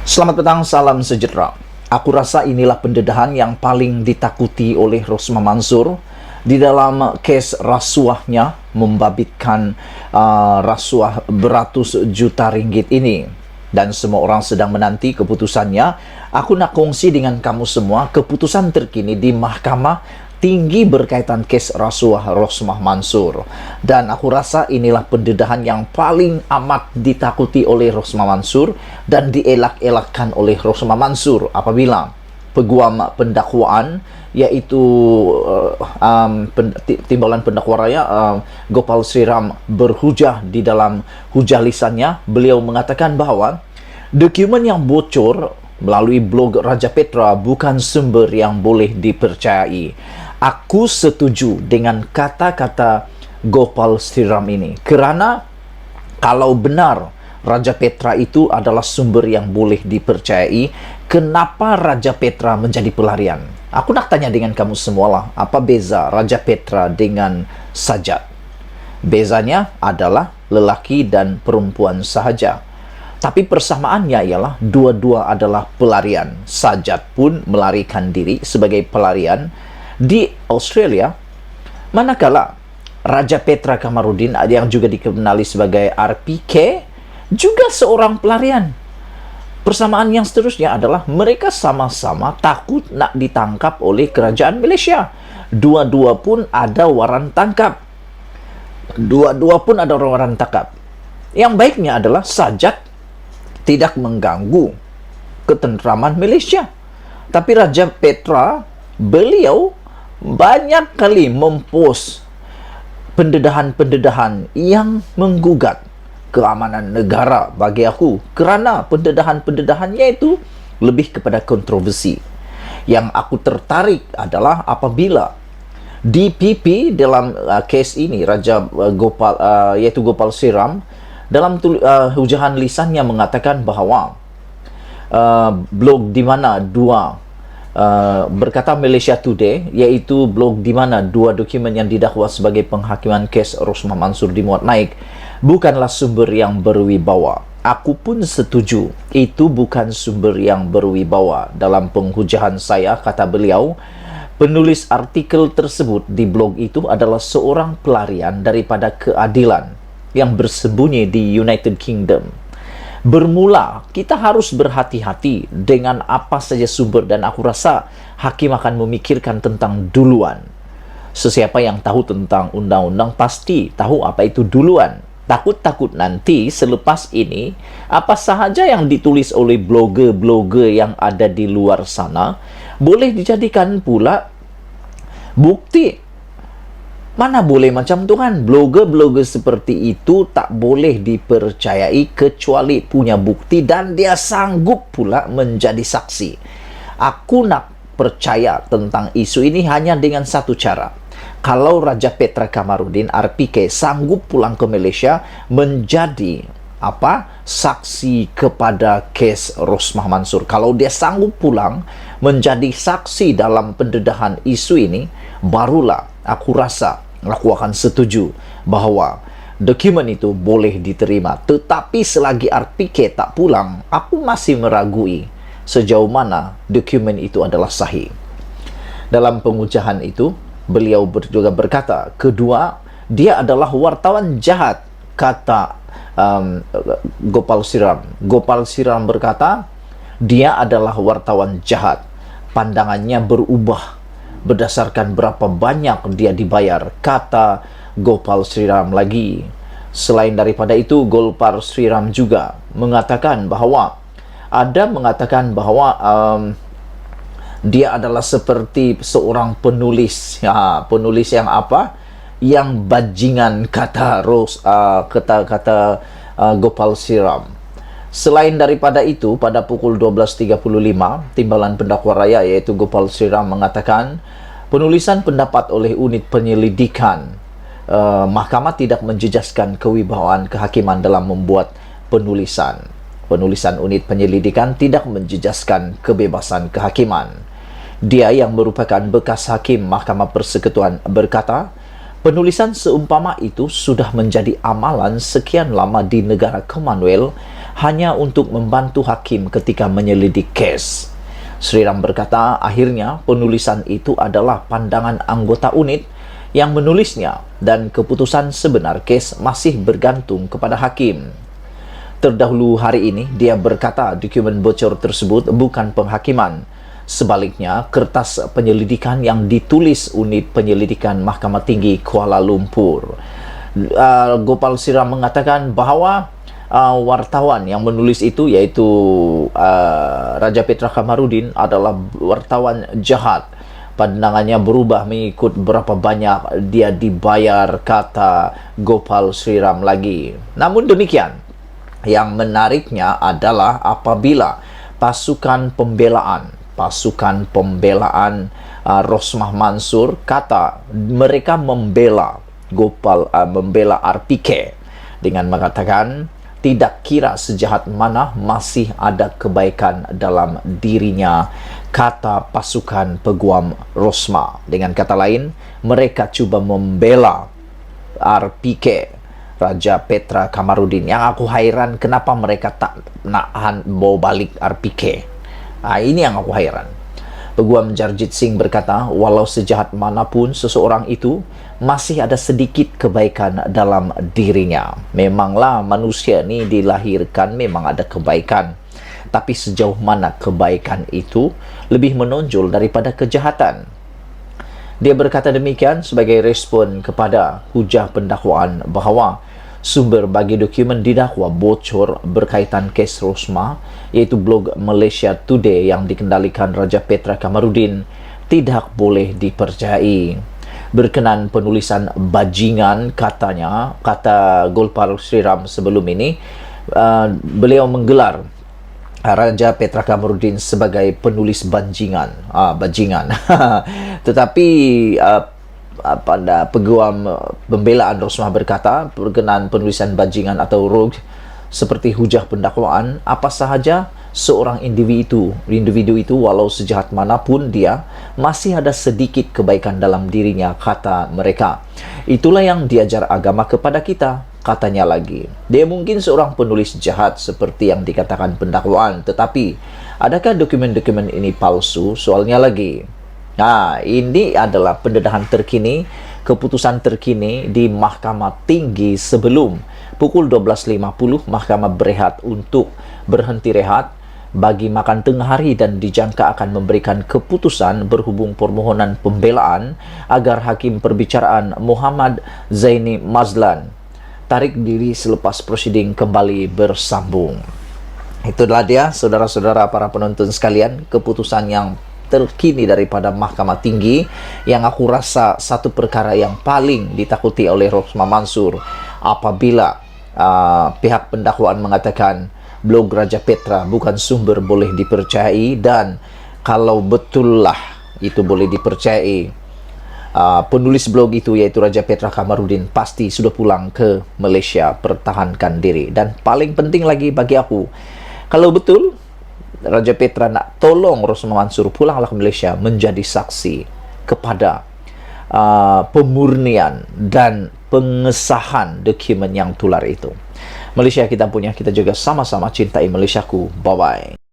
Selamat petang, salam sejahtera. Aku rasa inilah pendedahan yang paling ditakuti oleh Rosmah Mansur di dalam kes rasuahnya membabitkan rasuah beratus juta ringgit ini. Dan semua orang sedang menanti keputusannya. Aku nak kongsi dengan kamu semua keputusan terkini di Mahkamah Tinggi berkaitan kes rasuah Rosmah Mansur. Dan aku rasa inilah pendedahan yang paling amat ditakuti oleh Rosmah Mansur dan dielak-elakkan oleh Rosmah Mansur apabila peguam pendakwaan yaitu timbalan pendakwa raya Gopal Sriram berhujah di dalam hujah lisannya. Beliau mengatakan bahawa dokumen yang bocor melalui blog Raja Petra bukan sumber yang boleh dipercayai. Aku setuju dengan kata-kata Gopal Sriram ini, kerana kalau benar Raja Petra itu adalah sumber yang boleh dipercayai, kenapa Raja Petra menjadi pelarian? Aku nak tanya dengan kamu semualah, apa beza Raja Petra dengan Sajat? Bezanya adalah lelaki dan perempuan sahaja. Tapi persamaannya ialah dua-dua adalah pelarian. Sajat pun melarikan diri sebagai pelarian di Australia, manakala Raja Petra Kamarudin yang juga dikenali sebagai RPK juga seorang pelarian. Persamaan yang seterusnya adalah mereka sama-sama takut nak ditangkap oleh kerajaan Malaysia. Dua-dua pun ada waran tangkap. Dua-dua pun ada waran tangkap. Yang baiknya adalah Sajat tidak mengganggu ketenteraman Malaysia. Tapi Raja Petra, beliau banyak kali mempost pendedahan-pendedahan yang menggugat keamanan negara bagi aku, kerana pendedahan-pendedahannya itu lebih kepada kontroversi. Yang aku tertarik adalah apabila DPP dalam kes ini Raja Gopal yaitu Gopal Sriram dalam hujahan lisannya mengatakan bahawa blog di mana berkata Malaysia Today, iaitu blog di mana dua dokumen yang didakwa sebagai penghakiman kes Rosmah Mansur dimuat naik bukanlah sumber yang berwibawa. Aku pun setuju, itu bukan sumber yang berwibawa. Dalam penghujahan saya, kata beliau, penulis artikel tersebut di blog itu adalah seorang pelarian daripada keadilan yang bersembunyi di United Kingdom. Bermula, kita harus berhati-hati dengan apa saja sumber, dan aku rasa hakim akan memikirkan tentang duluan. Sesiapa yang tahu tentang undang-undang pasti tahu apa itu duluan. Takut-takut nanti selepas ini apa sahaja yang ditulis oleh blogger-blogger yang ada di luar sana boleh dijadikan pula bukti. Mana boleh macam tu kan? Blogger-blogger seperti itu tak boleh dipercayai kecuali punya bukti dan dia sanggup pula menjadi saksi. Aku nak percaya tentang isu ini hanya dengan satu cara. Kalau Raja Petra Kamarudin RPK sanggup pulang ke Malaysia menjadi saksi kepada kes Rosmah Mansur. Kalau dia sanggup pulang menjadi saksi dalam pendedahan isu ini, barulah aku rasa aku akan setuju bahawa dokumen itu boleh diterima. Tetapi selagi RPK tak pulang, aku masih meragui sejauh mana dokumen itu adalah sahih. Dalam pengucapan itu, beliau juga berkata, kedua, dia adalah wartawan jahat, kata Gopal Sriram. Gopal Sriram berkata, dia adalah wartawan jahat. Pandangannya berubah berdasarkan berapa banyak dia dibayar, kata Gopal Sriram lagi. Selain daripada itu, Gopal Sriram juga mengatakan bahawa dia adalah seperti seorang penulis, penulis yang yang bajingan, kata Gopal Sriram. Selain daripada itu, pada pukul 12.35, timbalan pendakwa raya yaitu Gopal Sriram mengatakan penulisan pendapat oleh unit penyelidikan mahkamah tidak menjejaskan kewibawaan kehakiman dalam membuat penulisan. Penulisan unit penyelidikan tidak menjejaskan kebebasan kehakiman. Dia yang merupakan bekas hakim Mahkamah Persekutuan berkata, Penulisan seumpama itu sudah menjadi amalan sekian lama di negara Commonwealth hanya untuk membantu hakim ketika menyelidik kes. Sriram berkata, akhirnya penulisan itu adalah pandangan anggota unit yang menulisnya dan keputusan sebenar kes masih bergantung kepada hakim. Terdahulu hari ini, dia berkata dokumen bocor tersebut bukan penghakiman. Sebaliknya, kertas penyelidikan yang ditulis unit penyelidikan Mahkamah Tinggi Kuala Lumpur. Gopal Sriram mengatakan bahawa wartawan yang menulis itu, yaitu Raja Petra Kamarudin, adalah wartawan jahat. Pandangannya berubah mengikut berapa banyak dia dibayar, kata Gopal Sriram lagi. Namun demikian, yang menariknya adalah apabila pasukan pembelaan Rosmah Mansur kata mereka membela membela RPK dengan mengatakan tidak kira sejahat mana masih ada kebaikan dalam dirinya, kata pasukan peguam Rosmah. Dengan kata lain, mereka cuba membela RPK, Raja Petra Kamarudin. Yang aku hairan kenapa mereka tak nak bawa balik RPK. Ini yang aku hairan. Peguam Jarjit Singh berkata, walau sejahat manapun seseorang itu, masih ada sedikit kebaikan dalam dirinya. Memanglah manusia ini dilahirkan memang ada kebaikan. Tapi sejauh mana kebaikan itu lebih menonjol daripada kejahatan? Dia berkata demikian sebagai respon kepada hujah pendakwaan bahawa sumber bagi dokumen didakwa bocor berkaitan kes Rosmah, yaitu blog Malaysia Today yang dikendalikan Raja Petra Kamarudin, tidak boleh dipercayai. Berkenan penulisan bajingan, kata Gopal Sriram sebelum ini, beliau menggelar Raja Petra Kamarudin sebagai penulis bajingan. Tetapi pada peguam pembelaan Rosmah berkata, berkenaan penulisan bajingan atau rogue seperti hujah pendakwaan, apa sahaja seorang individu itu walau sejahat manapun dia, masih ada sedikit kebaikan dalam dirinya, kata mereka. Itulah yang diajar agama kepada kita, katanya lagi. Dia mungkin seorang penulis jahat seperti yang dikatakan pendakwaan, tetapi adakah dokumen-dokumen ini palsu? Soalnya lagi. Ini adalah pendedahan terkini, keputusan terkini di Mahkamah Tinggi sebelum pukul 12.50 Mahkamah berehat untuk berhenti rehat bagi makan tengah hari dan dijangka akan memberikan keputusan berhubung permohonan pembelaan agar Hakim Perbicaraan Muhammad Zaini Mazlan tarik diri selepas prosiding kembali bersambung. Itulah dia, saudara-saudara para penonton sekalian, keputusan yang terkini daripada Mahkamah Tinggi, yang aku rasa satu perkara yang paling ditakuti oleh Rosmah Mansur apabila pihak pendakwaan mengatakan blog Raja Petra bukan sumber boleh dipercayai, dan kalau betullah itu boleh dipercayai, penulis blog itu yaitu Raja Petra Kamarudin pasti sudah pulang ke Malaysia pertahankan diri. Dan paling penting lagi bagi aku, kalau betul Raja Petra nak tolong Rosmah Mansur pulanglah ke Malaysia menjadi saksi kepada pemurnian dan pengesahan dokumen yang tular itu. Malaysia kita punya, kita juga sama-sama cintai Malaysiaku. Bye-bye.